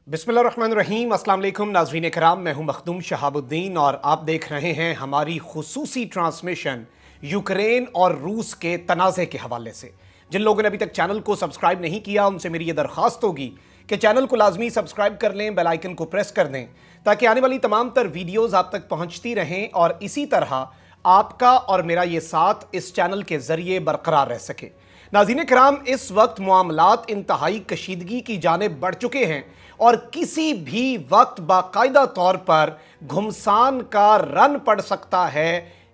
बिस्मिल्लाहिर्रहमानिर्रहीम, अस्सलाम वालेकुम नाज़रीन कराम। मैं हूं मखदूम शहाबुद्दीन और आप देख रहे हैं हमारी खुसूसी ट्रांसमिशन यूक्रेन और रूस के तनाज़े के हवाले से। जिन लोगों ने अभी तक चैनल को सब्सक्राइब नहीं किया उनसे मेरी ये दरख्वास्त होगी कि चैनल को लाजमी सब्सक्राइब कर लें, बेल आइकन को प्रेस कर दें ताकि आने वाली तमाम तर वीडियोज़ आप तक पहुँचती रहें और इसी तरह आपका और मेरा ये साथ इस चैनल के ज़रिए बरकरार रह सके। नाज़रीन कराम, इस वक्त मामलात इंतहाई कशीदगी की जानिब बढ़ चुके हैं और किसी भी वक्त बाकायदा तौर पर घुमसान का रन पड़ सकता है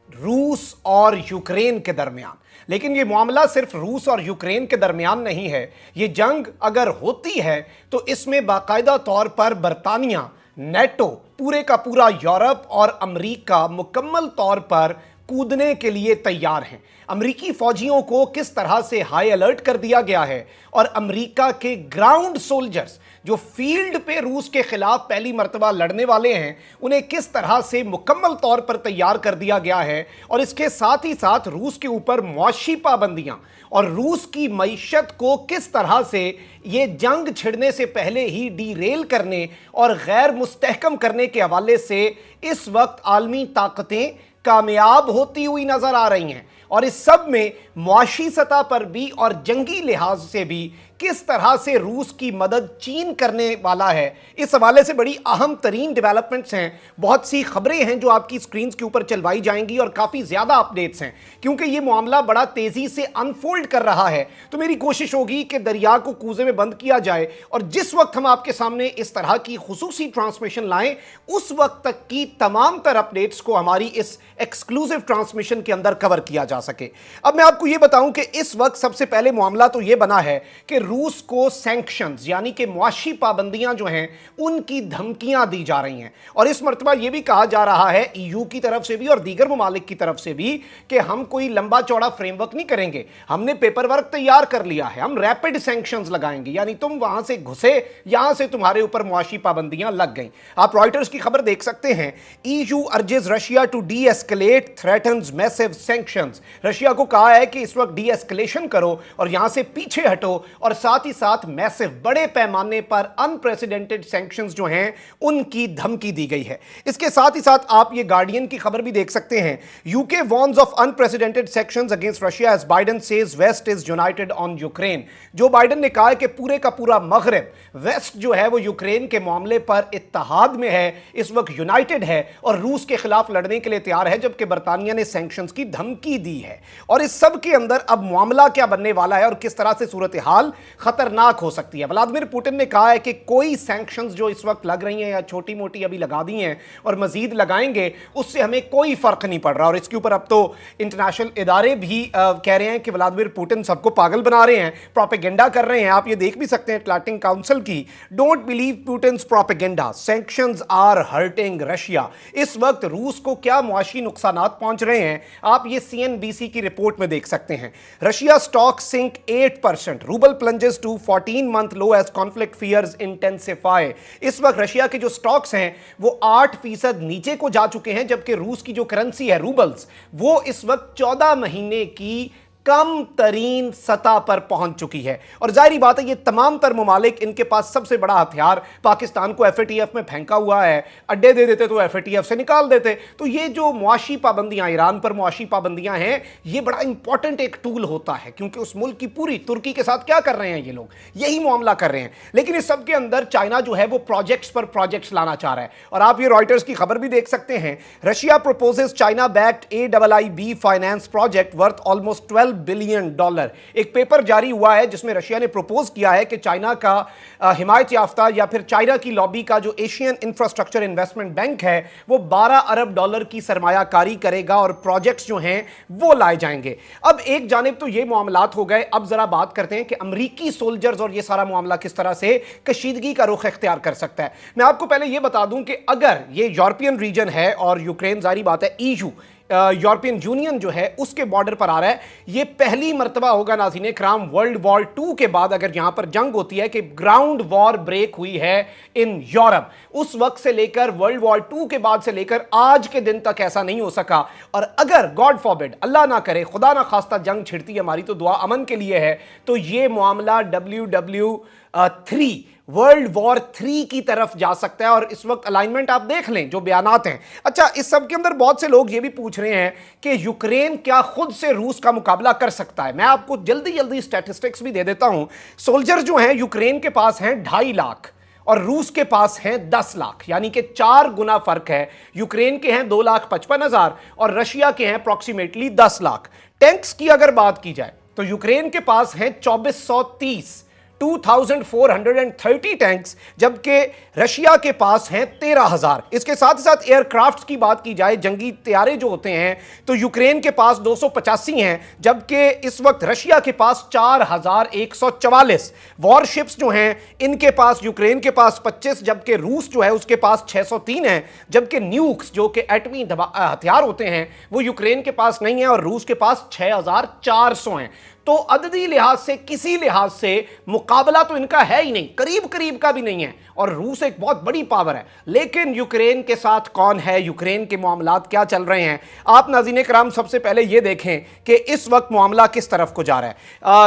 रूस और यूक्रेन के दरमियान। लेकिन यह मामला सिर्फ रूस और यूक्रेन के दरमियान नहीं है। यह जंग अगर होती है तो इसमें बाकायदा तौर पर बरतानिया, नेटो, पूरे का पूरा यूरोप और अमेरिका मुकम्मल तौर पर कूदने के लिए तैयार हैं। अमेरिकी फौजियों को किस तरह से हाई अलर्ट कर दिया गया है और अमेरिका के ग्राउंड सोल्जर्स जो फील्ड पे रूस के खिलाफ पहली मर्तबा लड़ने वाले हैं उन्हें किस तरह से मुकम्मल तौर पर तैयार कर दिया गया है और इसके साथ ही साथ रूस के ऊपर मौशी पाबंदियां और रूस की मईशत को किस तरह से ये जंग छिड़ने से पहले ही डीरेल करने और गैर मुस्तहकम करने के हवाले से इस वक्त आलमी ताकतें कामयाब होती हुई नजर आ रही हैं। और इस सब में मुआशी सतह पर भी और जंगी लिहाज से भी किस तरह से रूस की मदद चीन करने वाला है, इस हवाले से बड़ी अहम तरीन डेवलपमेंट्स हैं। बहुत सी खबरें हैं जो आपकी स्क्रीन के ऊपर चलवाई जाएंगी और काफ़ी ज़्यादा अपडेट्स हैं क्योंकि ये मामला बड़ा तेज़ी से अनफोल्ड कर रहा है। तो मेरी कोशिश होगी कि दरिया को कूजे में बंद किया जाए और जिस वक्त हम आपके सामने इस तरह की खुसूसी ट्रांसमिशन लाएं उस वक्त तक की तमाम तर अपडेट्स को हमारी इस एक्सक्लूसिव ट्रांसमिशन के अंदर कवर किया जा सके। अब मैं आपको यह बताऊं कि इस वक्त सबसे पहले मामला तो यह बना है कि रूस को सैंक्शंस यानी कि मुआशी पाबंदियां जो हैं उनकी धमकियां दी जा रही हैं और इस मर्तबा यह भी कहा जा रहा है ईयू की तरफ से भी और दीगर ममालिक की तरफ से भी कि हम कोई लंबा चौड़ा फ्रेमवर्क नहीं करेंगे, हमने पेपर वर्क तैयार कर लिया है, हम रैपिड सैंक्शंस लगाएंगे, यानी तुम वहां से घुसे यहां से तुम्हारे ऊपर मुआशी पाबंदियां लग गई। आप रॉयटर्स की खबर देख सकते हैं, EU urges Russia to deescalate threatens massive sanctions. Russia को कहा है कि इस वक्त डी एस्केलेशन करो और यहां से पीछे हटो और साथ ही साथ मैसिव बड़े पैमाने पर अनप्रेसिडेंटेड सैंक्शंस जो हैं उनकी धमकी दी गई है। इसके साथ ही साथ आप ये गार्डियन की खबर भी देख सकते हैं, UK warns of unprecedented sanctions against Russia as Biden says West is united on Ukraine. Joe Biden ने कहा है कि पूरे का पूरा मगरिब वेस्ट जो है वो यूक्रेन के मामले पर इत्तेहाद में है, इस वक्त यूनाइटेड है और रूस के खिलाफ लड़ने के लिए तैयार है, जबकि बरतानिया ने सैंक्शंस की धमकी दी है। और इस सब के अंदर अब मामला क्या बनने वाला है और किस तरह से सूरत हाल खतरनाक हो सकती है। व्लादिमीर पुतिन ने कहा है कि कोई सैंक्शंस जो इस वक्त लग रही हैं या छोटी मोटी अभी लगा दी हैं और मजीद लगाएंगे उससे हमें कोई फर्क नहीं पड़ रहा। और इसके ऊपर अब तो इंटरनेशनल इदारे भी कह रहे हैं कि व्लादिमीर पुतिन सबको पागल बना रहे हैं, प्रोपेगेंडा कर रहे हैं। आप ये देख भी सकते हैं अटलांटिक काउंसिल की, don't believe Putin's propaganda, sanctions are hurting Russia. इस वक्त रूस को क्या मुआशी नुकसानात पहुंच रहे हैं आप ये सीएनबीसी की रिपोर्ट में देख सकते हैं। Russia stock sink 8%, rouble plunges to 14-month low as conflict fears intensify. इस वक्त रशिया के जो स्टॉक्स हैं वो 8% नीचे को जा चुके हैं, जबकि रूस की जो करेंसी है रूबल्स वो इस वक्त 14 महीने की कम तरीन सतह पर पहुंच चुकी है। और जाहिर बात है ये तमाम तर ममालिक, इनके पास सबसे बड़ा हथियार पाकिस्तान को एफएटीएफ में फेंका हुआ है, अड्डे दे देते तो एफएटीएफ से निकाल देते। तो ये जो मुआशी पाबंदियां, ईरान पर मुआशी पाबंदियां हैं, ये बड़ा इंपॉर्टेंट एक टूल होता है क्योंकि उस मुल्क की पूरी तुर्की के साथ क्या कर रहे हैं ये लोग, यही मामला कर रहे हैं। लेकिन इस सब के अंदर चाइना जो है वो प्रोजेक्ट्स पर प्रोजेक्ट्स लाना चाह रहा है और आप ये रॉयटर्स की खबर भी देख सकते हैं, Russia proposes China backed AIIB finance project worth almost $12 billion. एक पेपर जारी हुआ है जिसमें रशिया ने प्रपोज किया है कि चाइना का हिमायत याफ्ता या फिर चाइना की लॉबी का जो एशियन इंफ्रास्ट्रक्चर इन्वेस्टमेंट बैंक है वो $12 अरब की सरमायाकारी करेगा और प्रोजेक्ट्स जो हैं वो लाए जाएंगे। अब एक जानिब तो ये मामलात हो गए, अब जरा बात करते हैं कि अमरीकी सोल्जर्स और ये सारा मामला किस तरह से कशीदगी का रुख इख्तियार कर सकता है। मैं आपको पहले ये बता दूं कि अगर ये यूरोपियन रीजन है और यूक्रेन जारी बात है ईयू यूरोपियन यूनियन जो है उसके बॉर्डर पर आ रहा है, यह पहली मर्तबा होगा नाज़रीन कराम वर्ल्ड वॉर 2 के बाद अगर यहां पर जंग होती है कि ग्राउंड वॉर ब्रेक हुई है इन यूरोप। उस वक्त से लेकर वर्ल्ड वॉर 2 के बाद से लेकर आज के दिन तक ऐसा नहीं हो सका। और अगर गॉड फॉरबिड, अल्लाह ना करे, खुदा ना खास्ता जंग छिड़ती, हमारी तो दुआ अमन के लिए है, तो यह मामला WW3 वर्ल्ड वॉर 3 की तरफ जा सकता है। और इस वक्त अलाइनमेंट आप देख लें जो बयानात हैं। अच्छा, इस सब के अंदर बहुत से लोग ये भी पूछ रहे हैं कि यूक्रेन क्या खुद से रूस का मुकाबला कर सकता है। मैं आपको जल्दी जल्दी स्टैटिस्टिक्स भी दे देता हूं। सोल्जर जो हैं यूक्रेन के पास हैं 2.5 लाख और रूस के पास हैं 10 लाख, यानी कि 4 गुना फर्क है। यूक्रेन के हैं 2,55,000 और रशिया के हैं अप्रॉक्सीमेटली 10 लाख। टैंक्स की अगर बात की जाए तो यूक्रेन के पास हैं 2430 2430 टैंक्स, जबकि रशिया के पास हैं 13,000। इसके साथ ही साथ एयरक्राफ्ट की बात की जाए, जंगी तैयारे जो होते हैं, तो यूक्रेन के पास 285 हैं, जबकि इस वक्त रशिया के पास 4,144। वॉरशिप्स जो हैं इनके पास, यूक्रेन के पास 25, जबकि रूस जो है उसके पास 603 है। जबकि न्यूक्स जो कि एटमी हथियार होते हैं वो यूक्रेन के पास नहीं है और रूस के पास 6,400 हैं। तो अददी लिहाज से, किसी लिहाज से मुकाबला तो इनका है ही नहीं, करीब करीब का भी नहीं है। और रूस एक बहुत बड़ी पावर है, लेकिन यूक्रेन के साथ कौन है, यूक्रेन के मामलात क्या चल रहे हैं, आप नाज़रीन कराम सबसे पहले ये देखें कि इस वक्त मामला किस तरफ को जा रहा है।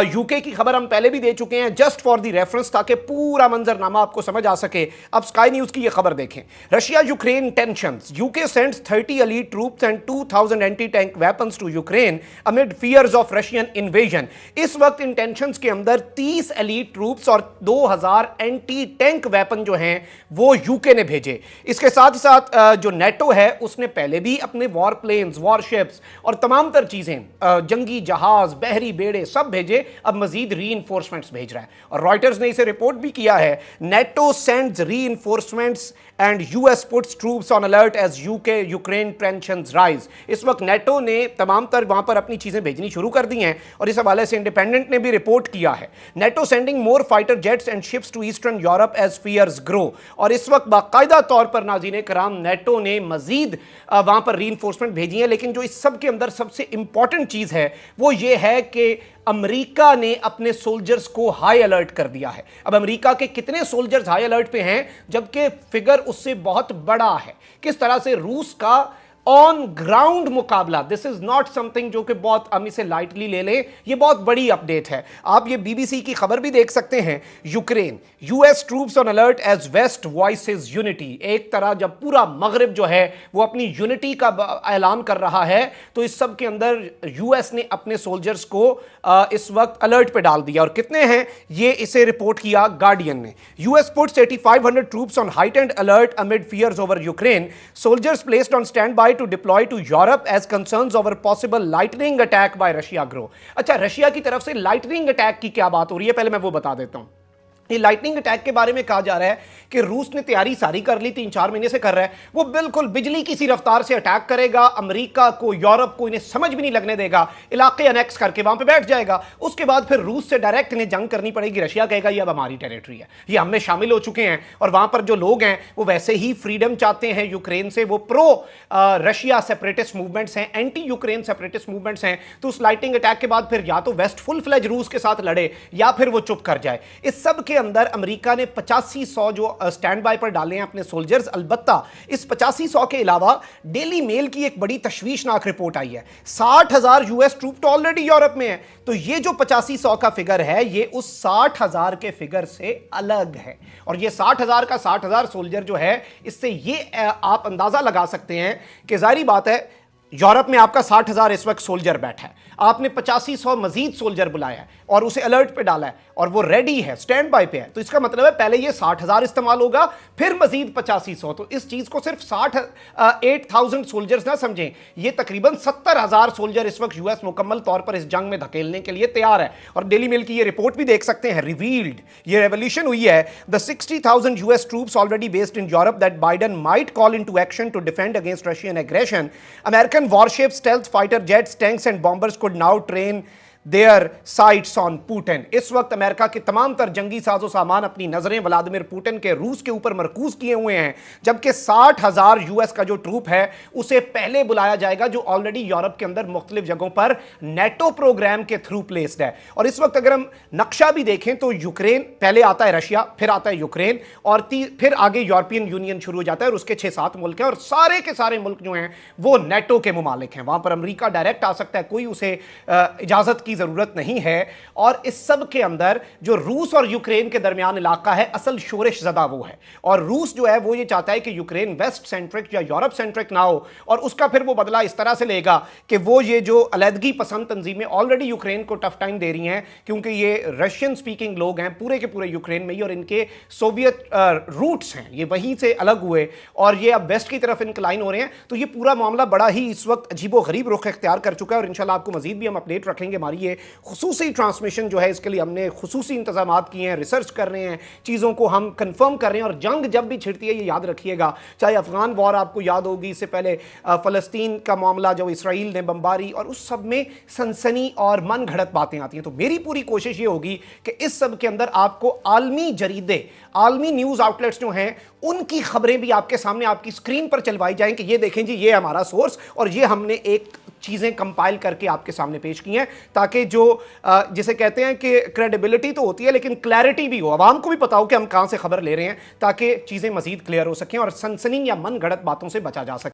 यूके की खबर हम पहले भी दे चुके हैं, जस्ट फॉर द रेफरेंस, ताकि पूरा मंजरनामा आपको समझ आ सके। अब स्काई न्यूज की ये खबर देखें। Russia Ukraine tensions, UK sends 30 elite troops and 2,000 anti-tank weapons to Ukraine amid fears of Russian invasion। इस वक्त इन टेंशंस के अंदर 30 एलीट ट्रूप्स और 2,000 एंटी टैंक वेपन जो हैं वो यूके ने भेजे। इसके साथ ही साथ जो नेटो है उसने पहले भी अपने वॉर प्लेन्स, वॉरशिप्स और तमाम तर चीजें, जंगी जहाज, बहरी बेड़े सब भेजे। अब मजीद रीइंफोर्समेंट्स भेज रहा है और रॉयटर्स ने इसे रिपोर्ट भी किया है। NATO sends reinforcements and US puts troops on alert as UK Ukraine tensions rise. इस वक्त नेटो ने तमाम तर वहां पर अपनी चीजें भेजनी शुरू कर दी हैं और इस हवाले से इंडिपेंडेंट ने भी रिपोर्ट किया है। NATO sending more fighter jets and ships to eastern Europe as fears grow. और इस वक्त बाकायदा तौर पर नाज़रीन कराम नेटो ने मजीद वहां पर रीइंफोर्समेंट भेजी है। लेकिन जो इस सब के अंदर सबसे इंपॉर्टेंट चीज है वो ये है कि अमेरिका ने अपने सोल्जर्स को हाई अलर्ट कर दिया है। अब अमेरिका के कितने सोल्जर्स हाई अलर्ट पे हैं, जबकि फिगर उससे बहुत बड़ा है। किस तरह से रूस का ऑन ग्राउंड मुकाबला, दिस इज नॉट समथिंग जो कि बहुत हम इसे लाइटली ले लें, ये बहुत बड़ी अपडेट है। आप ये बीबीसी की खबर भी देख सकते हैं। Ukraine, US troops on alert as West voices unity. एक तरह जब पूरा मगरिब जो है वो अपनी यूनिटी का ऐलान कर रहा है, तो इस सब के अंदर यूएस ने अपने सोल्जर्स को इस वक्त अलर्ट पे डाल दिया। और कितने हैं ये इसे रिपोर्ट किया गार्डियन ने। US puts 8,500 troops on heightened alert amid fears over Ukraine. Soldiers placed on standby to deploy to Europe as concerns over possible lightning attack by Russia grow। अच्छा, रशिया की तरफ से lightning attack की क्या बात हो रही है, पहले मैं वो बता देता हूं। ये लाइटनिंग अटैक के बारे में कहा जा रहा है कि रूस ने तैयारी सारी कर ली, 3-4 महीने से कर रहा है। वो बिल्कुल बिजली की सी रफ्तार से अटैक करेगा, अमेरिका को, यूरोप को इन्हें समझ भी नहीं लगने देगा, इलाके अनेक्स करके वहां पे बैठ जाएगा। उसके बाद फिर रूस से डायरेक्ट इन्हें जंग करनी पड़ेगी। रशिया कहेगा ये अब हमारी टेरिटरी है, ये हम में शामिल हो चुके हैं। और वहां पर जो लोग हैं वो वैसे ही फ्रीडम चाहते हैं यूक्रेन से, वो प्रो रशिया सेपरेटिस्ट मूवमेंट्स हैं, एंटी यूक्रेन सेपरेटिस्ट मूवमेंट्स हैं। तो उस लाइटनिंग अटैक के बाद फिर या तो वेस्ट फुल फ्लेज रूस के साथ लड़े या फिर वो चुप कर जाए। इस सब के अंदर अमेरिका ने 8500 जो स्टैंड बाय पर डाले हैं अपने सोल्जर्स। अलबत्ता इस 8500 के अलावा डेली मेल की एक बड़ी तशवीशनाक रिपोर्ट आई है, 60,000 यूएस ट्रूप तो ऑलरेडी यूरोप में है। तो ये जो 8500 का फिगर है ये उस 60,000 के फिगर से अलग है। और ये 60,000 का 60,000 सोल्जर जो है, इससे ये आप अंदाजा लगा सकते हैं कि जाहिर बात है यूरोप में आपका 60,000 इस वक्त सोल्जर बैठा है, आपने 8500 मजीद सोल्जर बुलाया है और उसे अलर्ट पे डाला है और वो रेडी है, स्टैंड बाय पे है। तो इसका मतलब है पहले ये 60,000 इस्तेमाल होगा, फिर मजीद 8500। तो इस चीज को सिर्फ 8,000 सोल्जर्स ना समझें, ये तकरीबन 70,000 सोल्जर इस वक्त यूएस मुकम्मल तौर पर इस जंग में धकेलने के लिए तैयार है। और डेली मेल की ये रिपोर्ट भी देख सकते हैं, रिवील्ड ये रेवोल्यूशन हुई है। The 60,000 US troops already based in Europe that Biden might call into action to defend against Russian aggression. American warships, stealth fighter jets, tanks and bombers could now train their sites on Putin. इस वक्त America के तमाम तर जंगी साजो सामान अपनी नजरें Vladimir Putin के रूस के ऊपर मरकूज किए हुए हैं, जबकि 60,000 यूएस का जो ट्रूप है उसे पहले बुलाया जाएगा, जो ऑलरेडी यूरोप के अंदर मुख्तलिफ जगहों पर नेटो प्रोग्राम के थ्रू प्लेस्ड है। और इस वक्त अगर हम नक्शा भी देखें तो यूक्रेन पहले आता है, रशिया फिर आता है यूक्रेन, और फिर आगे यूरोपियन यूनियन शुरू हो जाता है और उसके 6-7 मुल्क हैं, और सारे के सारे मुल्क जो हैं वो नेटो के मुमालिक हैं। वहां पर अमेरिका डायरेक्ट आ सकता है, कोई उसे इजाजत की जरूरत नहीं है। और इस सब के अंदर जो रूस और यूक्रेन के दरमियान इलाका है, असल शोरिश ज़दा वो है। और रूस जो है वो ये चाहता है कि यूक्रेन वेस्ट सेंट्रिक या यूरोप सेंट्रिक ना हो, और उसका फिर वो बदला इस तरह से लेगा कि वो ये जो अलहदगी पसंद तंजीमें ऑलरेडी यूक्रेन को टफ टाइम दे रही हैं, क्योंकि ये रशियन स्पीकिंग लोग हैं पूरे के पूरे यूक्रेन में ही, और इनके सोवियत रूट्स हैं, ये वहीं से अलग हुए और ये अब वेस्ट की तरफ इंक्लाइन हो रहे हैं। तो ये पूरा मामला बड़ा ही इस वक्त अजीबो गरीब रुख इख्तियार कर चुका है, और इंशाल्लाह आपको मजीद भी हम अपडेट रखेंगे। हमारी ये खुसूसी ट्रांसमिशन जो है, इसके लिए हमने खुसूसी इंतजाम किए हैं, रिसर्च कर रहे हैं, चीज़ों को हम कंफर्म कर रहे हैं। और जंग जब भी छिड़ती है, ये याद रखिएगा, चाहे अफगान वॉर आपको याद होगी, इससे पहले फ़लस्तीन का मामला जो इसराइल ने बमबारी, और उस सब में सनसनी और मन घड़त बातें आती हैं। तो मेरी पूरी कोशिश ये होगी कि इस सब के अंदर आपको आलमी जरीदे, आलमी न्यूज़ आउटलेट्स जो हैं, उनकी खबरें भी आपके सामने आपकी स्क्रीन पर चलवाई जाएं कि ये देखें जी, ये हमारा सोर्स, और ये हमने एक चीज़ें कंपाइल करके आपके सामने पेश की हैं, ताकि जो जिसे कहते हैं कि क्रेडिबिलिटी तो होती है लेकिन क्लैरिटी भी हो, आवाम को भी पता हो कि हम कहां से खबर ले रहे हैं, ताकि चीज़ें मजीद क्लियर हो सकें और सनसनी या मन गढ़ंत बातों से बचा जा सके।